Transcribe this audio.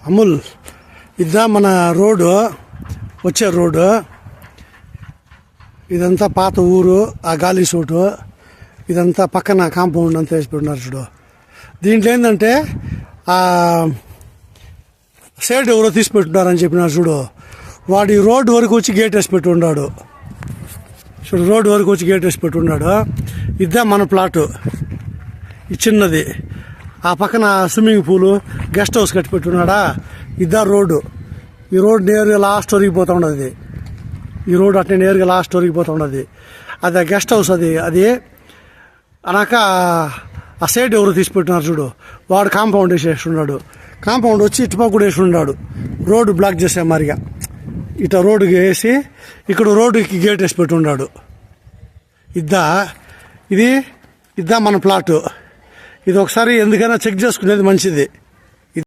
అమూల్ ఇద్దా మన రోడ్డు వచ్చే రోడ్డు. ఇదంతా పాత ఊరు, ఆ గాలి సూటు. ఇదంతా పక్కన కాంపౌండ్ అంతా వేసి పెట్టినారు చూడు. దీంట్లో ఏంటంటే ఆ సైడ్ ఎవరో తీసి పెట్టున్నారని చెప్పినారు చూడు. వాడు ఈ రోడ్డు వరకు వచ్చి గేట్ వేసి పెట్టి ఉన్నాడు చూడు. రోడ్డు వరకు వచ్చి గేట్ వేసి పెట్టి ఉన్నాడు. ఇద్దా మన ప్లాటు, ఈ చిన్నది. ఆ పక్కన స్విమ్మింగ్ పూలు, గెస్ట్ హౌస్ కట్టి పెట్టున్నాడా. ఇద్దా రోడ్డు. ఈ రోడ్డు నేరుగా లాస్ట్ వరకు పోతూ ఉండదు. ఈ రోడ్డు అట్నే నేరుగా లాస్ట్ వరకు పోతూ ఉండదు. అది ఆ గెస్ట్ హౌస్. అది అనాక ఆ సైడ్ ఎవరు తీసి పెట్టినారు చూడు. వాడు కాంపౌండ్ వేసేస్తున్నాడు. కాంపౌండ్ వచ్చి ఇటుపక్క కూడా వేసి ఉన్నాడు. రోడ్డు బ్లాక్ చేసే మారిగా ఇట రోడ్డుకి వేసి ఇక్కడ రోడ్డుకి గేట్ వేసి పెట్టి ఉన్నాడు. ఇద్దా మన ప్లాటు. ఇది ఒకసారి ఎందుకైనా చెక్ చేసుకునేది మంచిది.